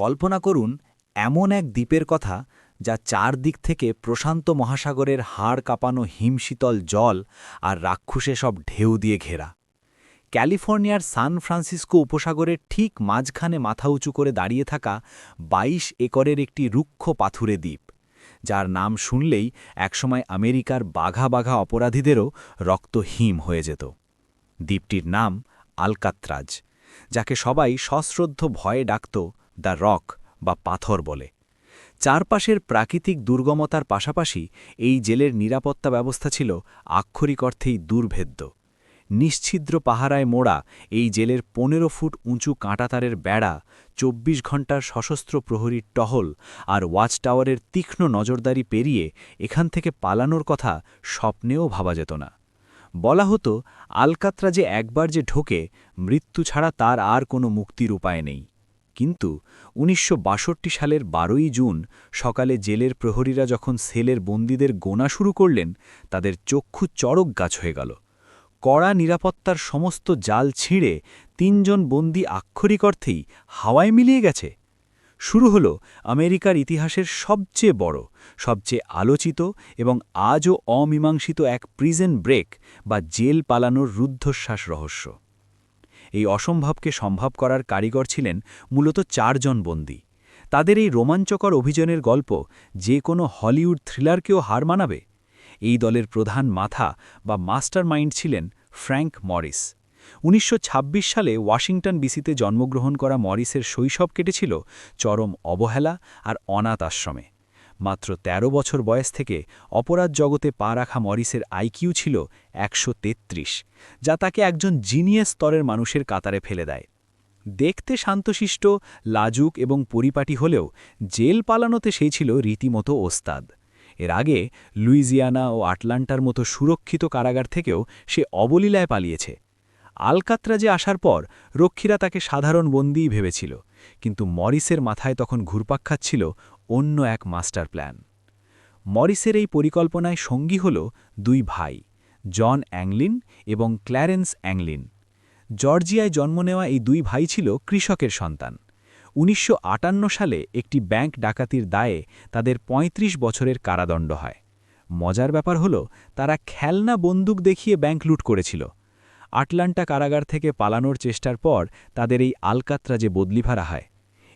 কল্পনা করুন এমন এক দ্বীপের কথা যা চারদিক থেকে প্রশান্ত মহাসাগরের হাড় কাঁপানো হিমশীতল জল আর রাক্ষসে সব ঢেউ দিয়ে ঘেরা। ক্যালিফোর্নিয়ার সান ফ্রান্সিসকো উপসাগরের ঠিক মাঝখানে মাথা উঁচু করে দাঁড়িয়ে থাকা ২২ একরের একটি রুক্ষ পাথুরে দ্বীপ, যার নাম শুনলেই একসময় আমেরিকার বাঘা বাঘা অপরাধীদেরও রক্ত হিম হয়ে যেত। দ্বীপটির নাম আলকাত্রাজ, যাকে সবাই সশ্রদ্ধ ভয়ে ডাকত দ্য রক বা পাথর বলে। চারপাশের প্রাকৃতিক দুর্গমতার পাশাপাশি এই জেলের নিরাপত্তা ব্যবস্থা ছিল আক্ষরিক অর্থেই দুর্ভেদ্য। নিশ্ছিদ্র পাহারায় মোড়া এই জেলের ১৫ ফুট উঁচু কাঁটাতারের বেড়া, ২৪ ঘণ্টার সশস্ত্র প্রহরীর টহল আর ওয়াচ টাওয়ারের তীক্ষ্ণ নজরদারি পেরিয়ে এখান থেকে পালানোর কথা স্বপ্নেও ভাবা যেত না। বলা হতো আলকাত্রাজে একবার যে ঢোকে, মৃত্যু ছাড়া তার আর কোনো মুক্তির উপায় নেই। কিন্তু ১৯৬২ সালের ১২ই জুন সকালে জেলের প্রহরীরা যখন সেলের বন্দীদের গোনা শুরু করলেন, তাদের চক্ষু চড়ক গাছ হয়ে গেল। কড়া নিরাপত্তার সমস্ত জাল ছিঁড়ে ৩ জন বন্দী আক্ষরিক অর্থেই হাওয়ায় মিলিয়ে গেছে। শুরু হল আমেরিকার ইতিহাসের সবচেয়ে বড়, সবচেয়ে আলোচিত এবং আজও অমীমাংসিত এক প্রিজন ব্রেক বা জেল পালানোর রুদ্ধশ্বাস রহস্য। এই অসম্ভবকে সম্ভব করার কারিগর ছিলেন মূলত ৪ জন বন্দী। তাদের এই রোমাঞ্চকর অভিযানের গল্প যে কোনো হলিউড থ্রিলারকেও হার মানাবে। এই দলের প্রধান মাথা বা মাস্টার মাইন্ড ছিলেন ফ্র্যাঙ্ক মরিস। ১৯২৬ সালে ওয়াশিংটন ডিসিতে জন্মগ্রহণ করা মরিসের শৈশব কেটেছিল চরম অবহেলা আর অনাথ আশ্রমে। মাত্র ১৩ বছর বয়স থেকে অপরাধ জগতে পা রাখা মরিসের আইকিউ ছিল ১৩৩, যা তাকে একজন জিনিয়াস স্তরের মানুষের কাতারে ফেলে দেয়। দেখতে শান্তশিষ্ট, লাজুক এবং পরিপাটি হলেও জেল পালানোতে সেই ছিল রীতিমতো ওস্তাদ। এর আগে লুইজিয়ানা ও আটলান্টার মতো সুরক্ষিত কারাগার থেকেও সে অবলীলায় পালিয়েছে। আলকাত্রাজে আসার পর রক্ষীরা তাকে সাধারণ বন্দীই ভেবেছিল, কিন্তু মরিসের মাথায় তখন ঘুরপাক খাচ্ছিল অন্য এক মাস্টার প্ল্যান। মরিসের এই পরিকল্পনায় সঙ্গী হল ২ ভাই, জন অ্যাংলিন এবং ক্ল্যারেন্স অ্যাংলিন। জর্জিয়ায় জন্ম নেওয়া এই ২ ভাই ছিল কৃষকের সন্তান। ১৯৫৮ সালে একটি ব্যাংক ডাকাতির দায়ে তাদের ৩৫ বছরের কারাদণ্ড হয়। মজার ব্যাপার হল, তারা খেলনা বন্দুক দেখিয়ে ব্যাংক লুট করেছিল। আটলান্টা কারাগার থেকে পালানোর চেষ্টার পর তাদের এই আলকাত্রাজে বদলি ভাড়া হয়।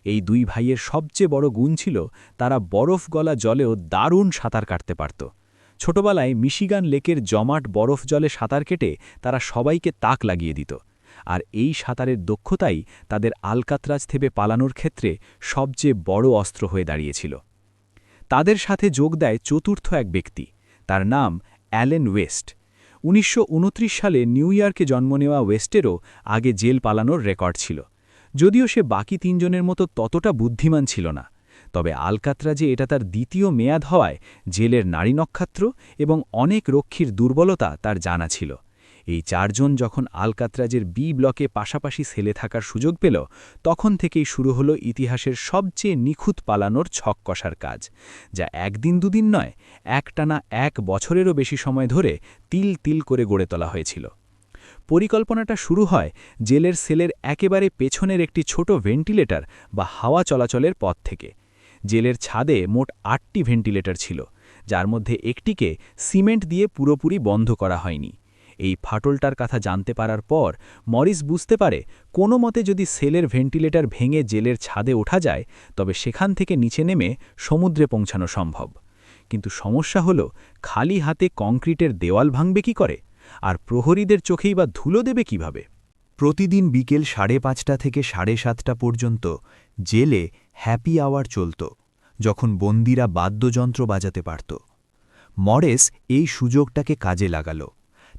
এই ২ ভাইয়ের সবচেয়ে বড় গুণ ছিল তারা বরফ গলা জলেও দারুণ সাঁতার কাটতে পারত। ছোটবেলায় মিশিগান লেকের জমাট বরফ জলে সাঁতার কেটে তারা সবাইকে তাক লাগিয়ে দিত, আর এই সাঁতারের দক্ষতাই তাদের আলকাত্রাজ থেকে পালানোর ক্ষেত্রে সবচেয়ে বড় অস্ত্র হয়ে দাঁড়িয়েছিল। তাদের সাথে যোগ দেয় চতুর্থ এক ব্যক্তি, তার নাম অ্যালেন ওয়েস্ট। ১৯২৯ সালে নিউ ইয়র্কে জন্ম নেওয়া ওয়েস্টেরও আগে জেল পালানোর রেকর্ড ছিল, যদিও সে বাকি ৩ জনের মতো ততটা বুদ্ধিমান ছিল না। তবে আলকাত্রাজে এটা তার দ্বিতীয় মেয়াদ হওয়ায় জেলের নারী নক্ষত্র এবং অনেক রক্ষীর দুর্বলতা তার জানা ছিল। এই ৪ জন যখন আলকাত্রাজের বি ব্লকে পাশাপাশি সেলে থাকার সুযোগ পেল, তখন থেকেই শুরু হলো ইতিহাসের সবচেয়ে নিখুঁত পালানোর ছক কষার কাজ, যা একদিন দুদিন নয়, একটানা ১ বছরেরও বেশি সময় ধরে তিল তিল করে গড়ে তোলা হয়েছিল। পরিকল্পনাটা শুরু হয় জেলের সেলের একেবারে পেছনের একটি ছোট ভেন্টিলেটর বা হাওয়া চলাচলের পথ থেকে। জেলের ছাদে মোট ৮টি ভেন্টিলেটর ছিল, যার মধ্যে একটিকে সিমেন্ট দিয়ে পুরোপুরি বন্ধ করা হয়নি। এই ফাটলটার কথা জানতে পারার পর মরিস বুঝতে পারে কোনো মতে যদি সেলের ভেন্টিলেটর ভেঙে জেলের ছাদে ওঠা যায়, তবে সেখান থেকে নিচে নেমে সমুদ্রে পৌঁছানো সম্ভব। কিন্তু সমস্যা হলো, খালি হাতে কংক্রিটের দেওয়াল ভাঙবে কি করে, আর প্রহরীদের চোখেই বা ধুলো দেবে কিভাবে? প্রতিদিন বিকেল ৫:৩০ থেকে ৭:৩০ পর্যন্ত জেলে হ্যাপি আওয়ার চলত, যখন বন্দীরা বাদ্যযন্ত্র বাজাতে পারত। মরিস এই সুযোগটাকে কাজে লাগাল।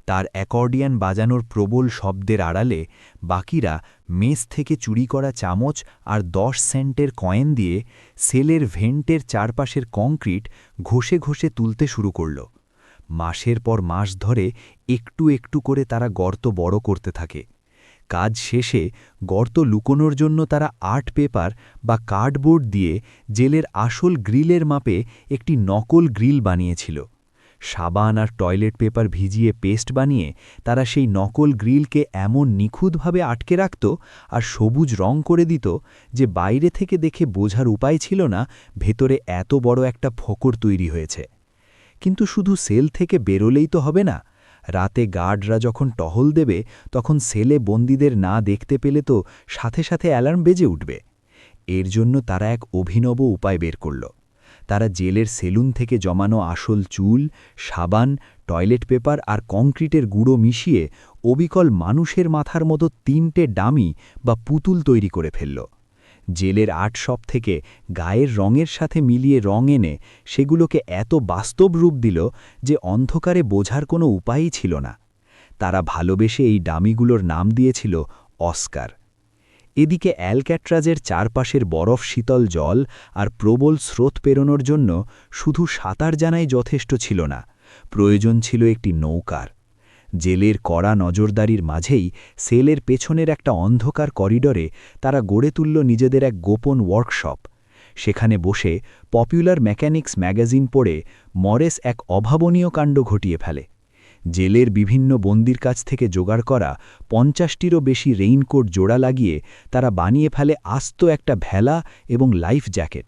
তার অ্যাকর্ডিয়ান বাজানোর প্রবল শব্দের আড়ালে বাকিরা মেস থেকে চুরি করা চামচ আর ১০ সেন্টের কয়েন দিয়ে সেলের ভেন্টের চারপাশের কংক্রিট ঘষে ঘষে তুলতে শুরু করল। মাসের পর মাস ধরে একটু একটু করে তারা গর্ত বড় করতে থাকে। কাজ শেষে গর্ত লুকোনোর জন্য তারা আর্ট পেপার বা কার্ডবোর্ড দিয়ে জেলের আসল গ্রিলের মাপে একটি নকল গ্রিল বানিয়েছিল। সাবান আর টয়লেট পেপার ভিজিয়ে পেস্ট বানিয়ে তারা সেই নকল গ্রিলকে এমন নিখুঁতভাবে আটকে রাখত আর সবুজ রং করে দিত যে বাইরে থেকে দেখে বোঝার উপায় ছিল না ভেতরে এত বড় একটা ফোকর তৈরি হয়েছে। কিন্তু শুধু সেল থেকে বেরোলেই তো হবে না। রাতে গার্ডরা যখন টহল দেবে তখন সেলে বন্দীদের না দেখতে পেলে তো সাথে সাথে অ্যালার্ম বেজে উঠবে। এর জন্য তারা এক অভিনব উপায় বের করল। তারা জেলের সেলুন থেকে জমানো আসল চুল, সাবান, টয়লেট পেপার আর কংক্রিটের গুঁড়ো মিশিয়ে অবিকল মানুষের মাথার মতো ৩টে ডামি বা পুতুল তৈরি করে ফেলল। জেলের আর্টশপ থেকে গায়ের রঙের সাথে মিলিয়ে রং এনে সেগুলোকে এত বাস্তব রূপ দিল যে অন্ধকারে বোঝার কোনো উপায়ই ছিল না। তারা ভালোবেসে এই ডামিগুলোর নাম দিয়েছিল অস্কার। এদিকে অ্যালক্যাট্রাজের চারপাশের বরফ শীতল জল আর প্রবল স্রোত পেরোনোর জন্য শুধু সাঁতার জানাই যথেষ্ট ছিল না, প্রয়োজন ছিল একটি নৌকার। জেলের কড়া নজরদারির মাঝেই সেলের পেছনের একটা অন্ধকার করিডরে তারা গড়ে তুলল নিজেদের এক গোপন ওয়ার্কশপ। সেখানে বসে পপুলার মেকানিক্স ম্যাগাজিন পড়ে মরেস এক অভাবনীয় কাণ্ড ঘটিয়ে ফেলে। জেলের বিভিন্ন বন্দির কাছ থেকে জোগাড় করা ৫০টিরও বেশি রেইনকোট জোড়া লাগিয়ে তারা বানিয়ে ফেলে আস্ত একটা ভেলা এবং লাইফ জ্যাকেট।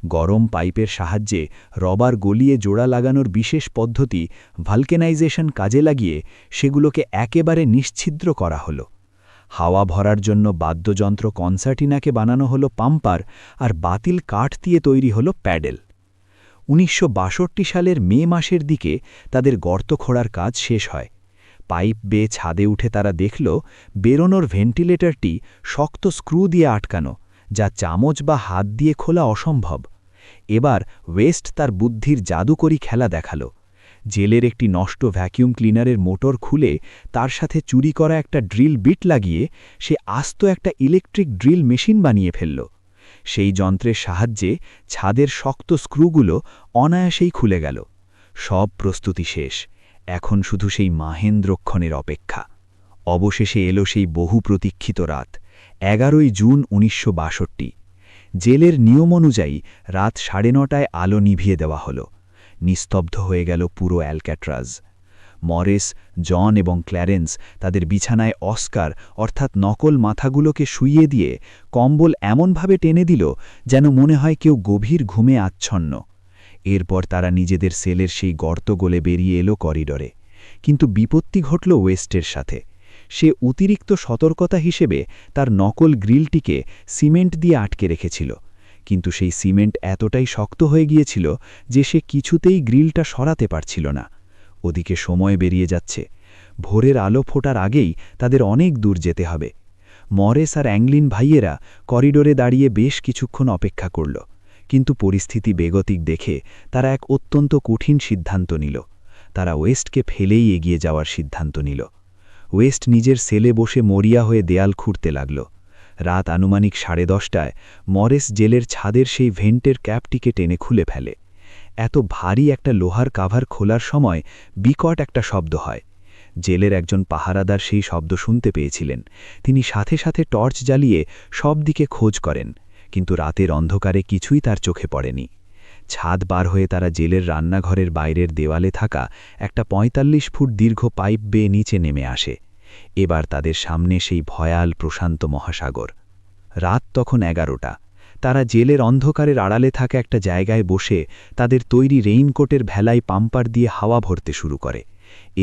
গরম পাইপের সাহায্যে রবার গলিয়ে জোড়া লাগানোর বিশেষ পদ্ধতি ভালকেনাইজেশন কাজে লাগিয়ে সেগুলোকে একেবারে নিশ্ছিদ্র করা হলো। হাওয়া ভরার জন্য বাদ্যযন্ত্র কনসার্টিনাকে বানানো হলো পাম্পার, আর বাতিল কাঠ দিয়ে তৈরি হলো প্যাডেল। ১৯৬২ সালের মে মাসের দিকে তাদের গর্ত খোঁড়ার কাজ শেষ হয়। পাইপ বেয়ে ছাদে উঠে তারা দেখল বেরোনোর ভেন্টিলেটরটি শক্ত স্ক্রু দিয়ে আটকানো, যা চামচ বা হাত দিয়ে খোলা অসম্ভব। এবার ওয়েস্ট তার বুদ্ধির জাদুকরী খেলা দেখাল। জেলের একটি নষ্ট ভ্যাকিউম ক্লিনারের মোটর খুলে তার সাথে চুরি করা একটা ড্রিল বিট লাগিয়ে সে আস্ত একটা ইলেকট্রিক ড্রিল মেশিন বানিয়ে ফেলল। সেই যন্ত্রের সাহায্যে ছাদের শক্ত স্ক্রুগুলো অনায়াসেই খুলে গেল। সব প্রস্তুতি শেষ, এখন শুধু সেই মাহেন্দ্রক্ষণের অপেক্ষা। অবশেষে এলো সেই বহু প্রতীক্ষিত রাত, ১১ই জুন ১৯৬২। জেলের নিয়ম অনুযায়ী রাত ৯:৩০টায় আলো নিভিয়ে দেওয়া হলো। নিস্তব্ধ হয়ে গেল পুরো অ্যালক্যাট্রাজ। মরিস, জন এবং ক্ল্যারেন্স তাদের বিছানায় অস্কার অর্থাৎ নকল মাথাগুলোকে শুইয়ে দিয়ে কম্বল এমনভাবে টেনে দিল যেন মনে হয় কেউ গভীর ঘুমে আচ্ছন্ন। এরপর তারা নিজেদের সেলের সেই গর্ত গলে বেরিয়ে এলো করিডরে। কিন্তু বিপত্তি ঘটল ওয়েস্টের সাথে। সে অতিরিক্ত সতর্কতা হিসেবে তার নকল গ্রিলটিকে সিমেন্ট দিয়ে আটকে রেখেছিল, কিন্তু সেই সিমেন্ট এতটাই শক্ত হয়ে গিয়েছিল যে সে কিছুতেই গ্রিলটা সরাতে পারছিল না। ওদিকে সময় বেরিয়ে যাচ্ছে, ভোরের আলো ফোটার আগেই তাদের অনেক দূর যেতে হবে। মরেস আর অ্যাংলিন ভাইয়েরা করিডোরে দাঁড়িয়ে বেশ কিছুক্ষণ অপেক্ষা করল, কিন্তু পরিস্থিতি বেগতিক দেখে তারা এক অত্যন্ত কঠিন সিদ্ধান্ত নিল। তারা ওয়েস্টকে ফেলেই এগিয়ে যাওয়ার সিদ্ধান্ত নিল। ওয়েস্ট নিজের সেলে বসে মরিয়া হয়ে দেয়াল খুঁড়তে লাগল। রাত আনুমানিক 10:30টায় মরেস জেলের ছাদের সেই ভেন্টের ক্যাপটিকে টেনে খুলে ফেলে। এত ভারী একটা লোহার কাভার খোলার সময় বিকট একটা শব্দ হয়। জেলের একজন পাহারাদার সেই শব্দ শুনতে পেয়েছিলেন। তিনি সাথে সাথে টর্চ জ্বালিয়ে সব দিকে খোঁজ করেন, কিন্তু রাতের অন্ধকারে কিছুই তার চোখে পড়েনি। ছাদ পার হয়ে তারা জেলের রান্নাঘরের বাইরের দেওয়ালে থাকা একটা ৪৫ ফুট দীর্ঘ পাইপ বেয়ে নিচে নেমে আসে। এবার তাদের সামনে সেই ভয়াল প্রশান্ত মহাসাগর। রাত তখন ১১টা। তারা জেলের অন্ধকারের আড়ালে থাকা একটা জায়গায় বসে তাদের তৈরি রেইনকোটের ভেলায় পাম্পার দিয়ে হাওয়া ভরতে শুরু করে।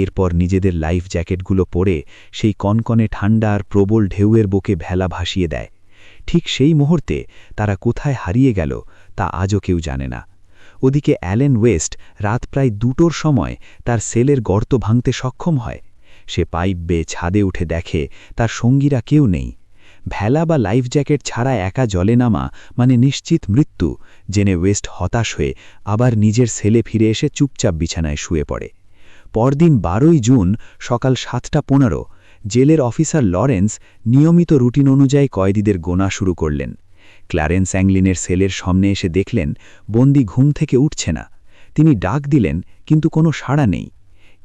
এরপর নিজেদের লাইফ জ্যাকেটগুলো পরে সেই কনকনে ঠান্ডা আর প্রবল ঢেউয়ের বুকে ভেলা ভাসিয়ে দেয়। ঠিক সেই মুহূর্তে তারা কোথায় হারিয়ে গেল তা আজও কেউ জানে না। ওদিকে অ্যালেন ওয়েস্ট রাত প্রায় ২টোর সময় তার সেলের গর্ত ভাঙতে সক্ষম হয়। সে পাইপ বেয়ে ছাদে উঠে দেখে তার সঙ্গীরা কেউ নেই। ভেলা বা লাইফ জ্যাকেট ছাড়া একা জলে নামা মানে নিশ্চিত মৃত্যু জেনে ওয়েস্ট হতাশ হয়ে আবার নিজের সেলে ফিরে এসে চুপচাপ বিছানায় শুয়ে পড়ে। পরদিন ১২ই জুন সকাল ৭:১৫ জেলের অফিসার লরেন্স নিয়মিত রুটিন অনুযায়ী কয়েদিদের গোনা শুরু করলেন। ক্ল্যারেন্স অ্যাংলিনের সেলের সামনে এসে দেখলেন বন্দি ঘুম থেকে উঠছে না। তিনি ডাক দিলেন, কিন্তু কোনো সাড়া নেই।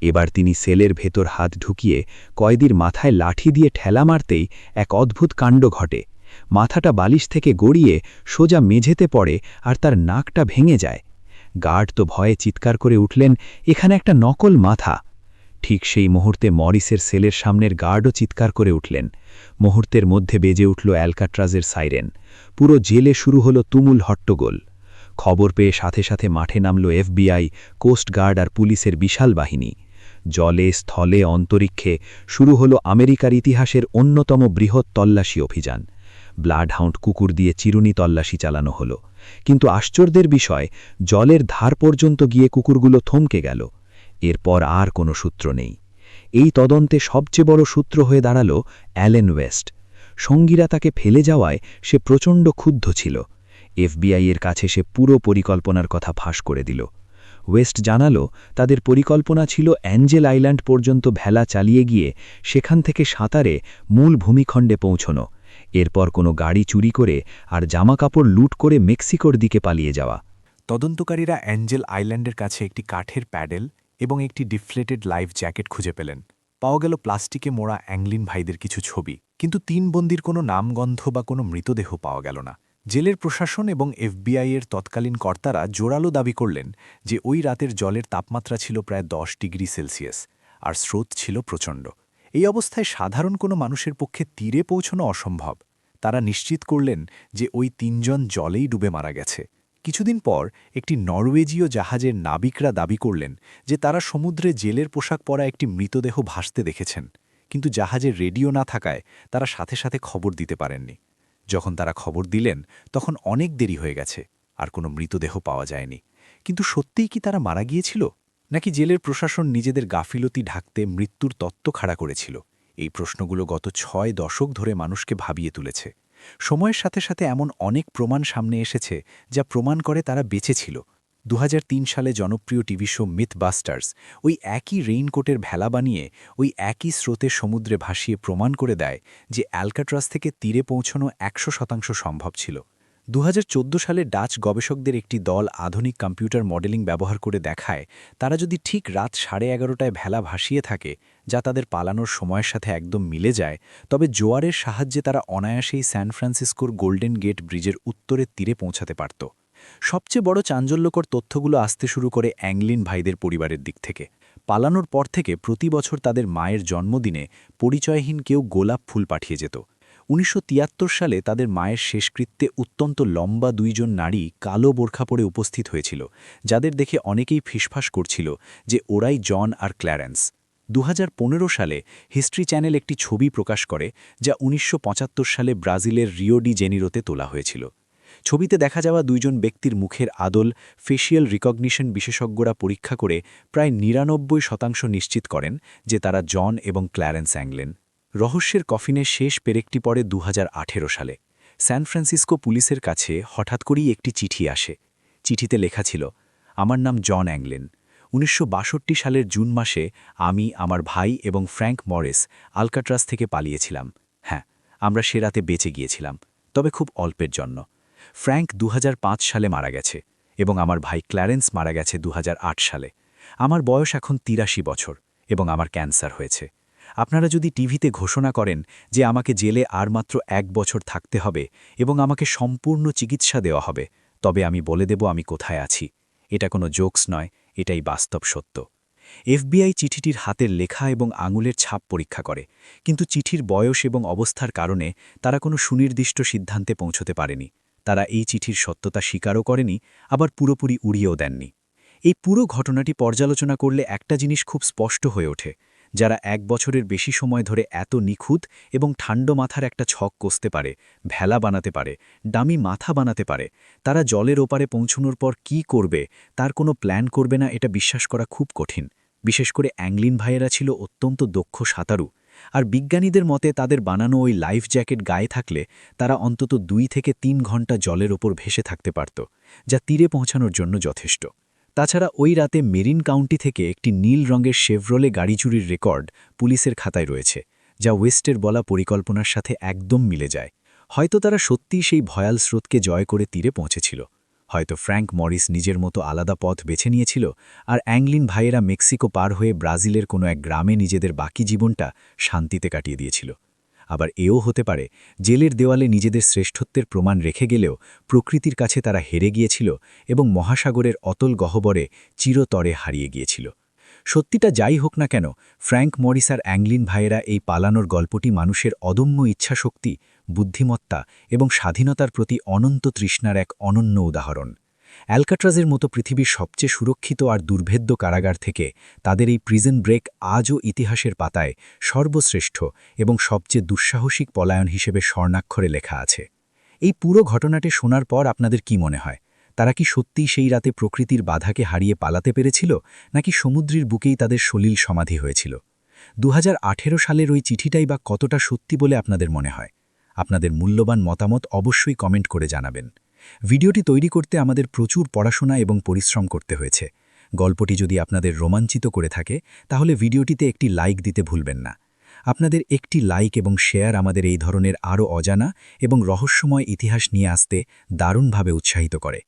এবার তিনি সেলের ভেতর হাত ঢুকিয়ে কয়েদির মাথায় লাঠি দিয়ে ঠেলা মারতেই এক অদ্ভুত কাণ্ড ঘটে। মাথাটা বালিশ থেকে গড়িয়ে সোজা মেঝেতে পড়ে আর তার নাকটা ভেঙে যায়। গার্ড তো ভয়ে চিৎকার করে উঠলেন, এখানে একটা নকল মাথা। ঠিক সেই মুহূর্তে মরিসের সেলের সামনের গার্ডও চিৎকার করে উঠলেন। মুহূর্তের মধ্যে বেজে উঠল অ্যালকাট্রাজের সাইরেন। পুরো জেলে শুরু হলো তুমুল হট্টগোল। খবর পেয়ে সাথে সাথে মাঠে নামল এফবিআই, কোস্টগার্ড আর পুলিশের বিশাল বাহিনী। জলে, স্থলে, অন্তরিক্ষে শুরু হলো আমেরিকার ইতিহাসের অন্যতম বৃহৎ তল্লাশি অভিযান। ব্লাডহাউন্ড কুকুর দিয়ে চিরুনি তল্লাশি চালানো হলো। কিন্তু আশ্চর্যের বিষয়, জলের ধার পর্যন্ত গিয়ে কুকুরগুলো থমকে গেল। এরপর আর কোনো সূত্র নেই। এই তদন্তে সবচেয়ে বড় সূত্র হয়ে দাঁড়াল অ্যালেন ওয়েস্ট। সঙ্গীরা তাকে ফেলে যাওয়ায় সে প্রচণ্ড ক্ষুব্ধ ছিল। এফবিআই-এর কাছে সে পুরো পরিকল্পনার কথা ফাঁস করে দিল। ওয়েস্ট জানালো তাদের পরিকল্পনা ছিল অ্যাঞ্জেল আইল্যান্ড পর্যন্ত ভেলা চালিয়ে গিয়ে সেখান থেকে সাঁতারে মূল ভূমিখণ্ডে পৌঁছনো, এরপর কোনো গাড়ি চুরি করে আর জামাকাপড় লুট করে মেক্সিকোর দিকে পালিয়ে যাওয়া। তদন্তকারীরা অ্যাঞ্জেল আইল্যান্ডের কাছে একটি কাঠের প্যাডেল এবং একটি ডিফ্লেটেড লাইফ জ্যাকেট খুঁজে পেলেন। পাওয়া গেল প্লাস্টিকে মোড়া অ্যাংলিন ভাইদের কিছু ছবি, কিন্তু ৩ বন্দির কোনো নামগন্ধ বা কোনো মৃতদেহ পাওয়া গেল না। জেলের প্রশাসন এবং এফবিআই-এর তৎকালীন কর্তারা জোরালো দাবি করলেন যে ওই রাতের জলের তাপমাত্রা ছিল প্রায় 10 ডিগ্রি সেলসিয়াস, আর স্রোত ছিল প্রচণ্ড। এই অবস্থায় সাধারণ কোনো মানুষের পক্ষে তীরে পৌঁছানো অসম্ভব। তারা নিশ্চিত করলেন যে ওই ৩ জন জলেই ডুবে মারা গেছে। কিছুদিন পর একটি নরওয়েজীয় জাহাজের নাবিকরা দাবি করলেন যে তারা সমুদ্রে জেলের পোশাক পরা একটি মৃতদেহ ভাসতে দেখেছেন, কিন্তু জাহাজের রেডিও না থাকায় তারা সাথে সাথে খবর দিতে পারেননি। যখন তারা খবর দিলেন তখন অনেক দেরি হয়ে গেছে, আর কোনো মৃতদেহ পাওয়া যায়নি। কিন্তু সত্যিই কি তারা মারা গিয়েছিল, নাকি জেলের প্রশাসন নিজেদের গাফিলতি ঢাকতে মৃত্যুর তত্ত্ব খাড়া করেছিল? এই প্রশ্নগুলো গত ৬ দশক ধরে মানুষকে ভাবিয়ে তুলেছে। সময়ের সাথে সাথে এমন অনেক প্রমাণ সামনে এসেছে যা প্রমাণ করে তারা বেঁচে ছিল। ২০০৩ সালে জনপ্রিয় টিভি শো মিথবাস্টার্স ওই একই রেইনকোটের ভেলা বানিয়ে ওই একই স্রোতে সমুদ্রে ভাসিয়ে প্রমাণ করে দেয় যে অ্যালকাট্রাজ থেকে তীরে পৌঁছানো ১০০% সম্ভব ছিল। ২০১৪ সালে ডাচ গবেষকদের একটি দল আধুনিক কম্পিউটার মডেলিং ব্যবহার করে দেখায় তারা যদি ঠিক রাত 11:30টায় ভেলা ভাসিয়ে থাকে, যা তাদের পালানোর সময়ের সাথে একদম মিলে যায়, তবে জোয়ারের সাহায্যে তারা অনায়াসেই স্যান ফ্রান্সিসকোর গোল্ডেন গেট ব্রিজের উত্তরের তীরে পৌঁছাতে পারত। সবচেয়ে বড় চাঞ্চল্যকর তথ্যগুলো আসতে শুরু করে অ্যাংলিন ভাইদের পরিবারের দিক থেকে। পালানোর পর থেকে প্রতি বছর তাদের মায়ের জন্মদিনে পরিচয়হীন কেউ গোলাপ ফুল পাঠিয়ে যেত। ১৯৭৩ সালে তাদের মায়ের শেষকৃত্যে অত্যন্ত লম্বা ২ জন নারী কালো বোরখা পরে উপস্থিত হয়েছিল, যাদের দেখে অনেকেই ফিসফাস করছিল যে ওরাই জন আর ক্ল্যারেন্স। ২০১৫ সালে হিস্ট্রি চ্যানেল একটি ছবি প্রকাশ করে যা ১৯৭৫ সালে ব্রাজিলের রিও ডি জেনিরোতে তোলা হয়েছিল। ছবিতে দেখা যাওয়া ২ জন ব্যক্তির মুখের আদল ফেসিয়াল রিকগনিশন বিশেষজ্ঞরা পরীক্ষা করে প্রায় ৯৯% নিশ্চিত করেন যে তারা জন এবং ক্ল্যারেন্স অ্যাংলেন। রহস্যের কফিনের শেষ পেরেকটি পড়ে ২০১৮ সালে। স্যান ফ্রান্সিসকো পুলিশের কাছে হঠাৎ করেই একটি চিঠি আসে। চিঠিতে লেখা ছিল, আমার নাম জন অ্যাংলেন। ১৯৬২ সালের জুন মাসে আমি, আমার ভাই এবং ফ্র্যাঙ্ক মরিস আলকাট্রাজ থেকে পালিয়েছিলাম। হ্যাঁ, আমরা সে রাতে বেঁচে গিয়েছিলাম, তবে খুব অল্পের জন্য। ফ্র্যাঙ্ক ২০০৫ সালে মারা গেছে এবং আমার ভাই ক্ল্যারেন্স মারা গেছে ২০০৮ সালে। আমার বয়স এখন ৮৩ বছর এবং আমার ক্যান্সার হয়েছে। আপনারা যদি টিভিতে ঘোষণা করেন যে আমাকে জেলে আর মাত্র ১ বছর থাকতে হবে এবং আমাকে সম্পূর্ণ চিকিৎসা দেওয়া হবে, তবে আমি বলে দেব আমি কোথায় আছি। এটা কোনো জোকস নয়, এটাই বাস্তব সত্য। এফবিআই চিঠিটির হাতের লেখা এবং আঙুলের ছাপ পরীক্ষা করে, কিন্তু চিঠির বয়স এবং অবস্থার কারণে তারা কোনো সুনির্দিষ্ট সিদ্ধান্তে পৌঁছতে পারেনি। তারা এই চিঠির সত্যতা স্বীকারও করেনি, আবার পুরোপুরি উড়িয়েও দেননি। এই পুরো ঘটনাটি পর্যালোচনা করলে একটা জিনিস খুব স্পষ্ট হয়ে ওঠে, যারা ১ বছরের বেশি সময় ধরে এত নিখুঁত এবং ঠান্ডা মাথার একটা ছক কষতে পারে, ভেলা বানাতে পারে, ডামি মাথা বানাতে পারে, তারা জলের ওপারে পৌঁছানোর পর কি করবে তার কোনো প্ল্যান করবে না, এটা বিশ্বাস করা খুব কঠিন। বিশেষ করে অ্যাংলিন ভাইয়েরা ছিল অত্যন্ত দক্ষ সাঁতারু, আর বিজ্ঞানীদের মতে তাদের বানানো ওই লাইফ জ্যাকেট গায়ে থাকলে তারা অন্তত ২ থেকে ৩ ঘন্টা জলের ওপর ভেসে থাকতে পারত, যা তীরে পৌঁছানোর জন্য যথেষ্ট। তাছাড়া ওই রাতে মেরিন কাউন্টি থেকে একটি নীল রঙের শেভরলে গাড়ি চুরির রেকর্ড পুলিশের খাতায় রয়েছে, যা ওয়েস্টের বলা পরিকল্পনার সাথে একদম মিলে যায়। হয়তো তারা সত্যিই সেই ভয়াল স্রোতকে জয় করে তীরে পৌঁছেছিল। হয়তো ফ্র্যাঙ্ক মরিস নিজের মতো আলাদা পথ বেছে নিয়েছিল, আর অ্যাংলিন ভাইয়েরা মেক্সিকো পার হয়ে ব্রাজিলের কোনো এক গ্রামে নিজেদের বাকি জীবনটা শান্তিতে কাটিয়ে দিয়েছিল। আবার এও হতে পারে জেলের দেওয়ালে নিজেদের শ্রেষ্ঠত্বের প্রমাণ রেখে গেলেও প্রকৃতির কাছে তারা হেরে গিয়েছিল এবং মহাসাগরের অতল গহ্বরে চিরতরে হারিয়ে গিয়েছিল। সত্যিটা যাই হোক না কেন, ফ্র্যাঙ্ক মরিস আর অ্যাংলিন ভাইয়েরা এই পালানোর গল্পটি মানুষের অদম্য ইচ্ছাশক্তি, বুদ্ধিমত্তা এবং স্বাধীনতার প্রতি অনন্ত তৃষ্ণার এক অনন্য উদাহরণ। অ্যালকাট্রাজের মতো পৃথিবীর সবচেয়ে সুরক্ষিত আর দুর্ভেদ্য কারাগার থেকে তাদের এই প্রিজন ব্রেক আজও ইতিহাসের পাতায় সর্বশ্রেষ্ঠ এবং সবচেয়ে দুঃসাহসিক পলায়ন হিসেবে স্বর্ণাক্ষরে লেখা আছে। এই পুরো ঘটনাটি শোনার পর আপনাদের কি মনে হয়? তারা কি সত্যিই সেই রাতে প্রকৃতির বাধাকে হারিয়ে পালাতে পেরেছিল, নাকি সমুদ্রের বুকেই তাদের সলিল সমাধি হয়েছিল? 2018 সালের ওই চিঠিটাই বা কতটা সত্যি বলে আপনাদের মনে হয়? আপনাদের মূল্যবান মতামত অবশ্যই কমেন্ট করে জানাবেন। ভিডিওটি তৈরি করতে আমাদের প্রচুর পড়াশোনা এবং পরিশ্রম করতে হয়েছে। গল্পটি যদি আপনাদের রোমাঞ্চিত করে থাকে তাহলে ভিডিওটিতে একটি লাইক দিতে ভুলবেন না। আপনাদের একটি লাইক এবং শেয়ার আমাদের এই ধরনের আরও অজানা এবং রহস্যময় ইতিহাস নিয়ে আসতে দারুণভাবে উৎসাহিত করে।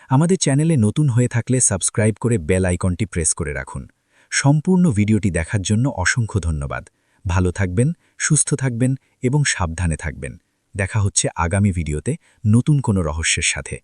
আমাদের চ্যানেলে নতুন হয়ে থাকলে সাবস্ক্রাইব করে বেল আইকনটি প্রেস করে রাখুন। সম্পূর্ণ ভিডিওটি দেখার জন্য অসংখ্য ধন্যবাদ। ভালো থাকবেন, সুস্থ থাকবেন এবং সাবধানে থাকবেন। দেখা হচ্ছে আগামী ভিডিওতে নতুন কোনো রহস্যের সাথে।